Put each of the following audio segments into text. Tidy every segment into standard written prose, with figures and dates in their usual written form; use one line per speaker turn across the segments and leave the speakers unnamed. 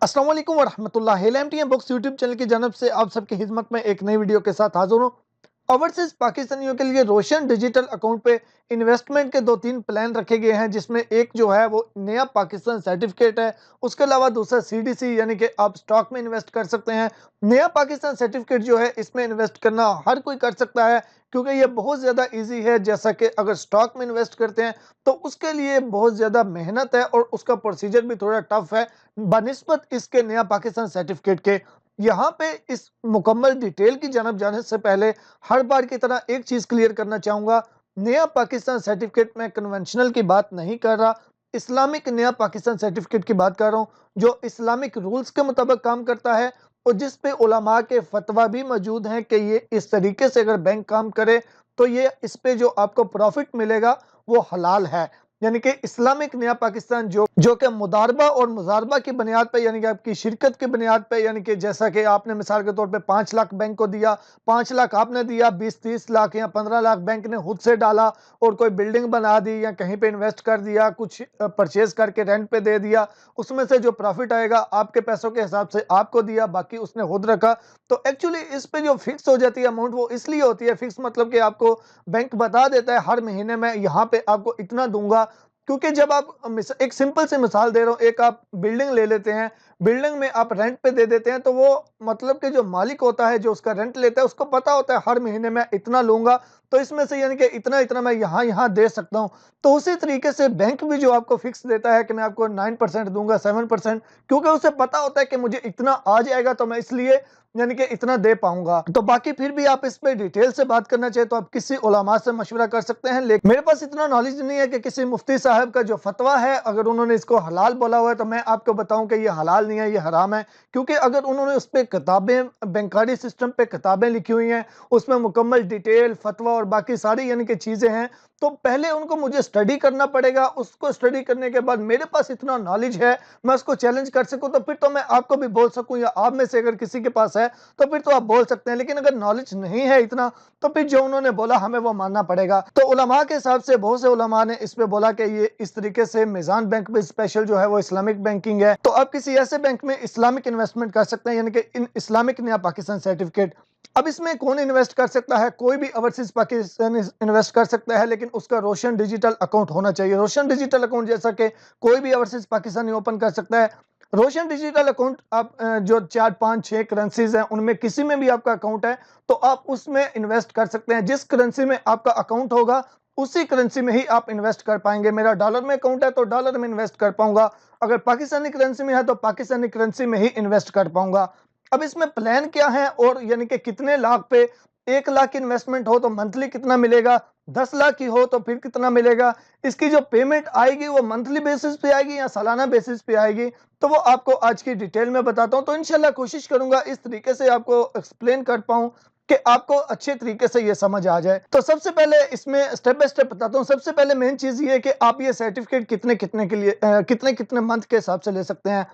अस्सलाम वालेकुम वरहमतुल्लाह। LMT books YouTube channel की जानब से आप सबकी खिदमत में एक नई वीडियो के साथ हाजिर हूँ। ओवरसीज पाकिस्तानियों के लिए रोशन डिजिटल अकाउंट पे इन्वेस्टमेंट के दो तीन प्लान रखे गए हैं, जिसमें एक जो है वो नया पाकिस्तान सर्टिफिकेट है। उसके अलावा दूसरा सीडीसी यानी कि आप स्टॉक में इन्वेस्ट कर सकते हैं। नया पाकिस्तान सर्टिफिकेट जो है इसमें इन्वेस्ट करना हर कोई कर सकता है, क्योंकि ये बहुत ज़्यादा ईजी है। जैसा कि अगर स्टॉक में इन्वेस्ट करते हैं तो उसके लिए बहुत ज़्यादा मेहनत है और उसका प्रोसीजर भी थोड़ा टफ है बनिस्बत इसके नया पाकिस्तान सर्टिफिकेट के। यहाँ पे इस मुकम्मल डिटेल की जानब जाने से पहले हर बार की तरह एक चीज़ क्लियर करना चाहूँगा। नया पाकिस्तान सर्टिफिकेट में कन्वेंशनल की बात नहीं कर रहा, इस्लामिक नया पाकिस्तान सर्टिफिकेट की बात कर रहा हूँ, जो इस्लामिक रूल्स के मुताबिक काम करता है और जिस पे उलमा के फतवा भी मौजूद हैं कि ये इस तरीके से अगर बैंक काम करे तो ये इस पे जो आपको प्रॉफिट मिलेगा वो हलाल है। यानी कि इस्लामिक नया पाकिस्तान जो कि मुदारबा और मुजारबा की बुनियाद पे, यानी कि आपकी शिरकत की बुनियाद पे, यानी कि जैसा कि आपने मिसाल के तौर पे 5 लाख बैंक को दिया, 5 लाख आपने दिया, 20-30 लाख या 15 लाख बैंक ने खुद से डाला और कोई बिल्डिंग बना दी या कहीं पे इन्वेस्ट कर दिया, कुछ परचेज करके रेंट पे दे दिया, उसमें से जो प्रॉफिट आएगा आपके पैसों के हिसाब से आपको दिया, बाकी उसने खुद रखा। तो एक्चुअली इस पे जो फिक्स हो जाती है अमाउंट वो इसलिए होती है फिक्स, मतलब कि आपको बैंक बता देता है हर महीने में यहाँ पे आपको इतना दूंगा। क्योंकि जब आप एक सिंपल सी मिसाल दे रहा हूँ, एक आप बिल्डिंग ले लेते हैं, बिल्डिंग में आप रेंट पे दे देते हैं, तो वो मतलब कि जो मालिक होता है जो उसका रेंट लेता है उसको पता होता है हर महीने मैं इतना लूंगा, तो इसमें से यानी कि इतना इतना मैं यहाँ यहाँ दे सकता हूँ। तो उसी तरीके से बैंक भी जो आपको फिक्स देता है कि मैं आपको 9% दूंगा, 7%, क्योंकि उसे पता होता है कि मुझे इतना आ जाएगा तो मैं इसलिए यानी कि इतना दे पाऊंगा। तो बाकी फिर भी आप इस पे डिटेल से बात करना चाहे तो आप किसी उलमा से मशवरा कर सकते हैं, लेकिन मेरे पास इतना नॉलेज नहीं है कि किसी मुफ्ती साहब का जो फतवा है अगर उन्होंने इसको हलाल बोला हुआ है तो मैं आपको बताऊं कि ये हलाल नहीं है, ये हराम है। क्योंकि अगर उन्होंने उस पर किताबें, बैंकारी सिस्टम पे किताबें लिखी हुई हैं, उसमें मुकम्मल डिटेल फतवा और बाकी सारी यानी कि चीज़ें हैं, तो पहले उनको मुझे स्टडी करना पड़ेगा। उसको स्टडी करने के बाद मेरे पास इतना नॉलेज है मैं उसको चैलेंज कर सकूं, तो फिर तो मैं आपको भी बोल सकूं या आप में से अगर किसी के पास है तो फिर तो आप बोल सकते हैं। लेकिन अगर नॉलेज नहीं है इतना तो फिर जो उन्होंने बोला हमें वो मानना पड़ेगा। तो उलमा के हिसाब से बहुत से उलमा ने इस पे बोला कि ये इस तरीके से मिजान बैंक में स्पेशल जो है वो इस्लामिक बैंकिंग है, तो आप किसी ऐसे बैंक में इस्लामिक इन्वेस्टमेंट कर सकते हैं, यानी कि इन इस्लामिक नया पाकिस्तान सर्टिफिकेट। अब इसमें कौन इन्वेस्ट कर सकता है? कोई भी ओवरसीज पाकिस्तान इन्वेस्ट कर सकता है, लेकिन उसका रोशन डिजिटल अकाउंट होना चाहिए। रोशन डिजिटल अकाउंट जैसा कि कोई भी ओवरसीज पाकिस्तानी ओपन कर सकता है। रोशन डिजिटल अकाउंट आप जो 4 5 6 करेंसीज हैं उनमें किसी में भी आपका अकाउंट है तो आप उसमें इन्वेस्ट कर सकते हैं। जिस करेंसी में आपका अकाउंट होगा उसी करेंसी में ही आप इन्वेस्ट कर पाएंगे। मेरा डॉलर में अकाउंट है तो डॉलर में इन्वेस्ट कर पाऊंगा, अगर पाकिस्तानी करेंसी में है तो पाकिस्तानी करेंसी में ही इन्वेस्ट कर पाऊंगा। अब इसमें प्लान क्या है और यानी कि कितने लाख पे, 1 लाख की इन्वेस्टमेंट हो तो मंथली कितना मिलेगा, 10 लाख की हो तो फिर कितना मिलेगा, इसकी जो पेमेंट आएगी वो मंथली बेसिस पे आएगी या सालाना बेसिस पे आएगी, तो वो आपको आज की डिटेल में बताता हूं। तो इंशाल्लाह कोशिश करूंगा इस तरीके से आपको एक्सप्लेन कर पाऊं कि आपको अच्छे तरीके से ये समझ आ जाए। तो सबसे पहले इसमें स्टेप बाय स्टेप बताता हूं। सबसे पहले मेन चीज ये है कि आप ये सर्टिफिकेट कितने कितने के लिए कितने कितने मंथ के हिसाब से ले सकते हैं।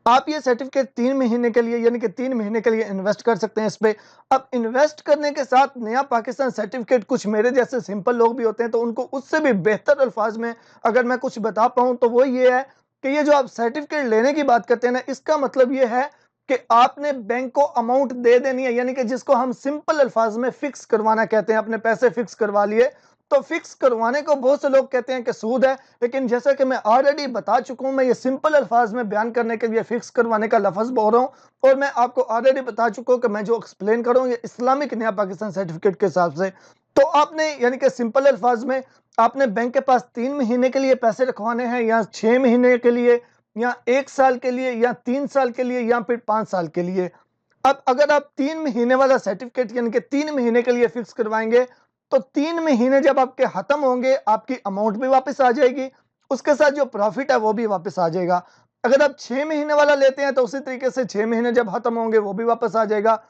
आप ये सर्टिफिकेट 3 महीने के लिए यानी कि 3 महीने के लिए इन्वेस्ट कर सकते हैं इस पे। अब इन्वेस्ट करने के साथ नया पाकिस्तान सर्टिफिकेट, कुछ मेरे जैसे सिंपल लोग भी होते हैं तो उनको उससे भी बेहतर अल्फाज में अगर मैं कुछ बता पाऊं तो वो ये है कि ये जो आप सर्टिफिकेट लेने की बात करते हैं ना, इसका मतलब ये है कि आपने बैंक को अमाउंट दे देनी है, यानी कि जिसको हम सिंपल अल्फाज में फिक्स करवाना कहते हैं। अपने पैसे फिक्स करवा लिए, तो फिक्स करवाने को बहुत से लोग कहते हैं कि सूद है, लेकिन जैसा कि मैं ऑलरेडी बता चुका हूं, मैं ये सिंपल अल्फाज में बयान करने के लिए फिक्स करवाने का लफ्ज बोल रहा हूं और मैं आपको ऑलरेडी बता चुका हूं कि मैं जो एक्सप्लेन कर रहा हूं ये इस्लामिक नया पाकिस्तान सर्टिफिकेट के हिसाब से। तो आपने यानी कि सिंपल अल्फाज में आपने बैंक के पास 3 महीने के लिए पैसे रखवाने हैं या 6 महीने के लिए या 1 साल के लिए या 3 साल के लिए या फिर 5 साल के लिए। अब अगर आप 3 महीने वाला सर्टिफिकेट यानी कि 3 महीने के लिए फिक्स करवाएंगे तो 3 महीने जब आपके खत्म होंगे आपकी अमाउंट भी वापस आ जाएगी, उसके साथ जो प्रॉफिट है वो भी वापस आ जाएगा। अगर आप 6 महीने वाला लेते हैं तो उसी तरीके से 6 महीने जब खत्म होंगे वो भी वापस आ जाएगा।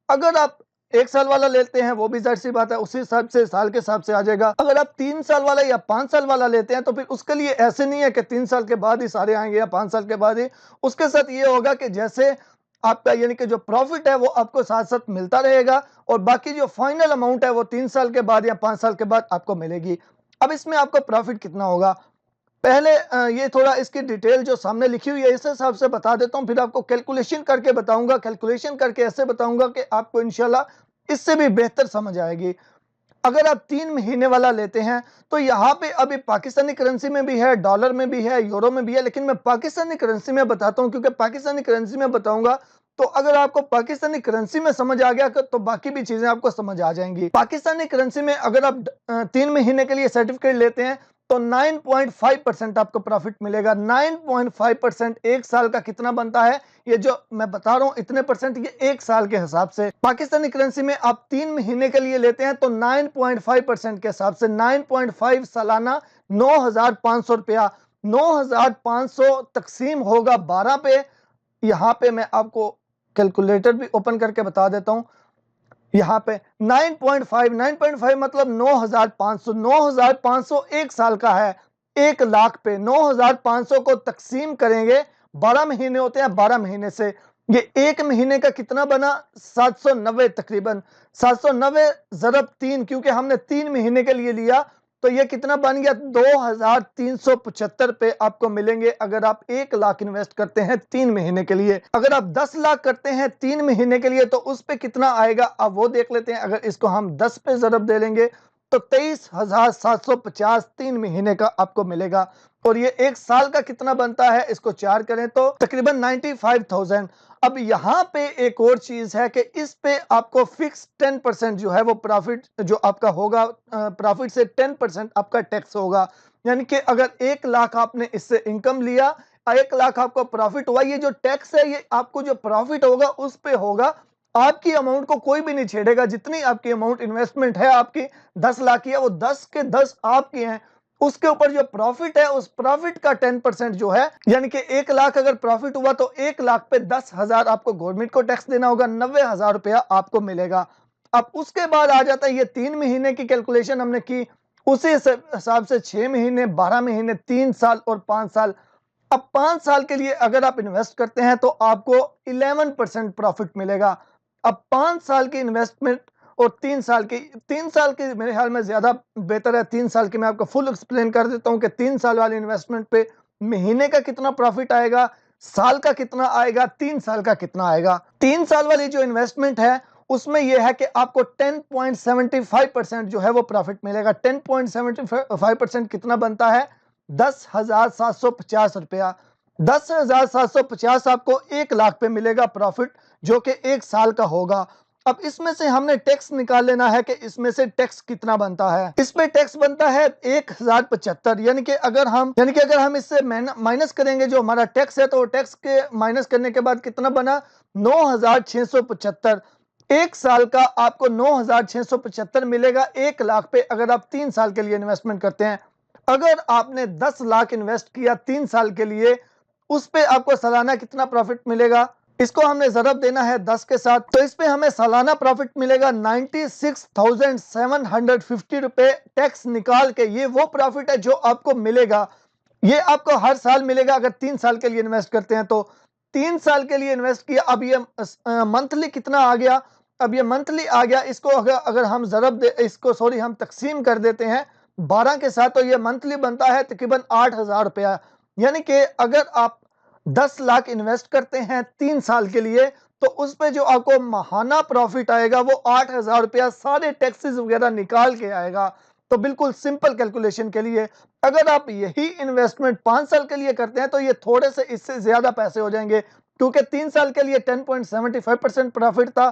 अगर आप 1 साल वाला लेते हैं वो भी जाहिर सी बात है उसी हिसाब से साल के हिसाब से आ जाएगा। अगर आप 3 साल वाला या 5 साल वाला लेते हैं तो फिर उसके लिए ऐसे नहीं है कि 3 साल के बाद ही सारे आएंगे या 5 साल के बाद ही। उसके साथ ये होगा कि जैसे आपका यानी कि जो प्रॉफिट है वो आपको साथ साथ मिलता रहेगा और बाकी जो फाइनल अमाउंट है वो 3 साल के बाद या 5 साल के बाद आपको मिलेगी। अब इसमें आपको प्रॉफिट कितना होगा? पहले ये थोड़ा इसकी डिटेल जो सामने लिखी हुई है इस हिसाब से बता देता हूँ, फिर आपको कैलकुलेशन करके बताऊंगा। कैलकुलेशन करके ऐसे बताऊंगा कि आपको इंशाल्लाह इससे भी बेहतर समझ आएगी। अगर आप 3 महीने वाला लेते हैं तो यहाँ पे अभी पाकिस्तानी करेंसी में भी है, डॉलर में भी है, यूरो में भी है, लेकिन मैं पाकिस्तानी करेंसी में बताता हूँ, क्योंकि पाकिस्तानी करेंसी में बताऊंगा तो अगर आपको पाकिस्तानी करेंसी में समझ आ गया तो बाकी भी चीजें आपको समझ आ जाएंगी। पाकिस्तानी करेंसी में अगर आप 3 महीने के लिए सर्टिफिकेट लेते हैं तो 9.5% आपको प्रॉफिट मिलेगा। 9.5% एक साल का कितना बनता है, ये जो मैं बता रहा हूं इतने परसेंट, ये एक साल के हिसाब से। पाकिस्तानी करेंसी में आप 3 महीने के लिए लेते हैं तो 9.5% के हिसाब से 9.5 सालाना 9,500 रुपया। 9,500 तकसीम होगा 12 पे। यहां पे मैं आपको कैलकुलेटर भी ओपन करके बता देता हूं। यहाँ पे 9.5 मतलब 9,500। 9,500 एक साल का है, 1 लाख पे 9,500 को तकसीम करेंगे, 12 महीने होते हैं, 12 महीने से ये एक महीने का कितना बना, 790 तकरीबन। 790 ज़रब 3, क्योंकि हमने 3 महीने के लिए लिया तो ये कितना बन गया, 2,375 पे आपको मिलेंगे अगर आप 1 लाख इन्वेस्ट करते हैं 3 महीने के लिए। अगर आप 10 लाख करते हैं 3 महीने के लिए तो उस पे कितना आएगा, अब वो देख लेते हैं। अगर इसको हम 10 पे ज़रब दे लेंगे तो 23,750 3 महीने का आपको मिलेगा। और ये एक साल का कितना बनता है, इसको 4 करें तो तकरीबन 95,000। अब यहाँ पे एक और चीज है कि इस पे आपको फिक्स 10% जो है वो प्रॉफिट जो आपका होगा, प्रॉफिट से 10% आपका टैक्स होगा। यानी कि अगर 1 लाख आपने इससे इनकम लिया, 1 लाख आपको प्रॉफिट हुआ, ये जो टैक्स है ये आपको जो प्रॉफिट होगा उस पे होगा। आपकी अमाउंट को कोई भी नहीं छेड़ेगा। जितनी आपकी अमाउंट इन्वेस्टमेंट है आपकी 10 लाख की है, वो 10 के 10 आपके हैं। उसके ऊपर जो प्रॉफिट है उस प्रॉफिट का 10% जो है, यानी कि 1 लाख अगर प्रॉफिट हुआ तो 1 लाख पे 10,000 आपको गवर्नमेंट को टैक्स देना होगा, 90,000 रुपया आपको मिलेगा। अब उसके बाद आ जाता है ये 3 महीने की कैलकुलेशन हमने की, उसी हिसाब से 6 महीने, 12 महीने, 3 साल और 5 साल। अब 5 साल के लिए अगर आप इन्वेस्ट करते हैं तो आपको 11% प्रॉफिट मिलेगा। अब 5 साल की इन्वेस्टमेंट और 3 साल की मेरे ख्याल में ज्यादा बेहतर है। 3 साल की मैं आपको फुल एक्सप्लेन कर देता हूं कि 3 साल वाली इन्वेस्टमेंट पे महीने का कितना प्रॉफिट आएगा, साल का कितना आएगा, 3 साल का कितना आएगा। 3 साल वाली जो इन्वेस्टमेंट है उसमें यह है कि आपको 10.75% जो है वो प्रॉफिट मिलेगा। 10.75% कितना बनता है, 10,750 रुपया। 10,750 आपको 1 लाख पे मिलेगा प्रॉफिट, जो कि एक साल का होगा। अब इसमें से हमने टैक्स निकाल लेना है कि इसमें से टैक्स कितना बनता है। इस पे टैक्स बनता है 1,075। यानी कि अगर हम इससे माइनस करेंगे जो हमारा टैक्स है, तो टैक्स के माइनस करने के बाद कितना बना, 9,675। एक साल का आपको 9,675 मिलेगा 1 लाख पे, अगर आप 3 साल के लिए इन्वेस्टमेंट करते हैं। अगर आपने 10 लाख इन्वेस्ट किया 3 साल के लिए, उस पे आपको सालाना कितना प्रॉफिट मिलेगा, इसको हमने ज़रब देना है 10 के साथ, तो इस पे हमें सालाना प्रॉफिट मिलेगा 96,750 रुपए टैक्स निकाल के। ये वो प्रॉफिट है जो आपको मिलेगा, ये आपको हर साल मिलेगा अगर 3 साल के लिए इन्वेस्ट करते हैं तो। 3 साल के लिए इन्वेस्ट किया, अब ये मंथली कितना आ गया, अब ये मंथली आ गया। इसको अगर हम ज़रब दे, इसको सॉरी हम तकसीम कर देते हैं 12 के साथ, तो ये मंथली बनता है तकरीबन 8,000 रुपया। यानी कि अगर आप 10 लाख इन्वेस्ट करते हैं 3 साल के लिए, तो उस पे जो आपको माहाना प्रॉफिट आएगा वो 8,000 रुपया सारे टैक्सेस वगैरह निकाल के आएगा। तो बिल्कुल सिंपल कैलकुलेशन के लिए अगर आप यही इन्वेस्टमेंट 5 साल के लिए करते हैं तो ये थोड़े से इससे ज्यादा पैसे हो जाएंगे, क्योंकि 3 साल के लिए 10.75% प्रॉफिट था,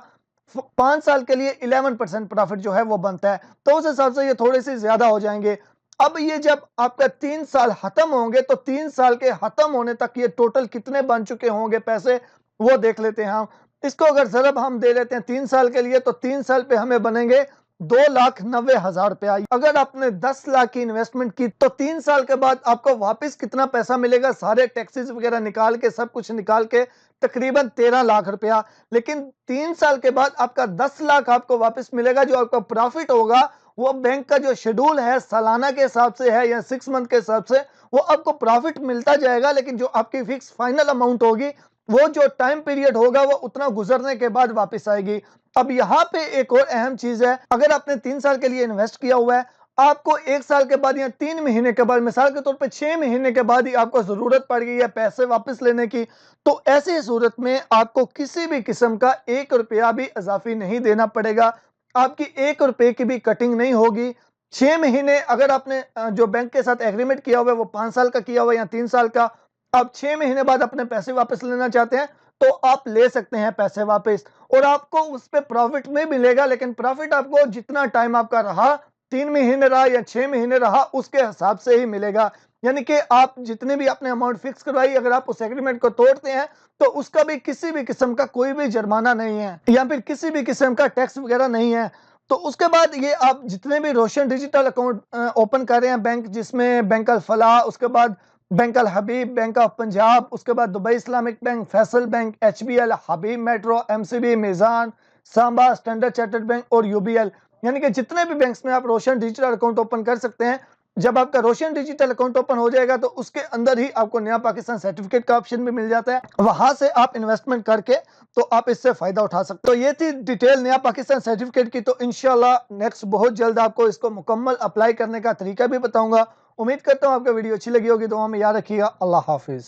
5 साल के लिए 11% प्रॉफिट जो है वो बनता है, तो उस हिसाब से ये थोड़े से ज्यादा हो जाएंगे। अब ये जब आपका 3 साल खत्म होंगे तो 3 साल के खत्म होने तक ये टोटल कितने बन चुके होंगे पैसे, वो देख लेते हैं हम। इसको अगर ज़रब हम दे लेते हैं 3 साल के लिए, तो 3 साल पे हमें बनेंगे 2,90,000 रुपया। अगर आपने 10 लाख की इन्वेस्टमेंट की तो 3 साल के बाद आपको वापस कितना पैसा मिलेगा, सारे टैक्सेस वगैरह निकाल के, सब कुछ निकाल के तकरीबन 13 लाख रुपया। लेकिन 3 साल के बाद आपका 10 लाख आपको वापस मिलेगा। जो आपका प्रॉफिट होगा वो बैंक का जो शेड्यूल है सालाना के हिसाब से है या 6 मंथ के हिसाब से, वो आपको प्रॉफिट मिलता जाएगा। लेकिन जो आपकी फिक्स फाइनल अमाउंट होगी वो जो टाइम पीरियड होगा वो उतना गुजरने के बाद वापस आएगी। अब यहाँ पे एक और अहम चीज है, अगर आपने 3 साल के लिए इन्वेस्ट किया हुआ है, आपको 1 साल के बाद या 3 महीने के बाद, मिसाल के तौर पे 6 महीने के बाद ही आपको ज़रूरत पड़ गई है पैसे वापस लेने की, तो ऐसी सूरत में आपको किसी भी किस्म का 1 रुपया भी इज़ाफ़ी नहीं देना पड़ेगा। आपकी 1 रुपए की भी कटिंग नहीं होगी। 6 महीने अगर आपने जो बैंक के साथ एग्रीमेंट किया हुआ है वो 5 साल का किया हुआ है या 3 साल का, आप 6 महीने बाद अपने पैसे वापस लेना चाहते हैं, तो आप ले सकते हैं पैसे वापस और आपको उस पे प्रॉफ़िट में मिलेगा, लेकिन प्रॉफ़िट आपको जितना टाइम आपका रहा, 3 महीने रहा या 6 महीने रहा, उसके हिसाब से ही मिलेगा। यानी कि आप जितने भी आपने अमाउंट फिक्स करवाई, अगर आप उस एग्रीमेंट को तोड़ते हैं, तो उसका भी किसी भी किस्म का कोई भी जुर्माना नहीं है या फिर किसी भी किस्म का टैक्स वगैरह नहीं है। तो उसके बाद ये आप जितने भी रोशन डिजिटल अकाउंट ओपन कर रहे हैं बैंक, जिसमें बैंक अल फलाह, उसके बाद Bank Al Habib, Bank of Punjab, उसके बाद Dubai Islamic Bank, Faysal Bank, HBL, Habib Metro, MCB, Meezan, Samba, Standard Chartered Bank और यूबीएल, यानी कि जितने भी बैंक्स में आप रोशन डिजिटल अकाउंट ओपन कर सकते हैं। जब आपका रोशन डिजिटल अकाउंट ओपन हो जाएगा तो उसके अंदर ही आपको नया पाकिस्तान सर्टिफिकेट का ऑप्शन भी मिल जाता है, वहां से आप इन्वेस्टमेंट करके तो आप इससे फायदा उठा सकते हो। तो ये थी डिटेल नया पाकिस्तान सर्टिफिकेट की। तो इंशाल्लाह नेक्स्ट बहुत जल्द आपको इसको मुकम्मल अप्लाई करने का तरीका भी बताऊंगा। उम्मीद करता हूं आपको वीडियो अच्छी लगी होगी। दुआ में याद रखिएगा। अल्लाह हाफिज।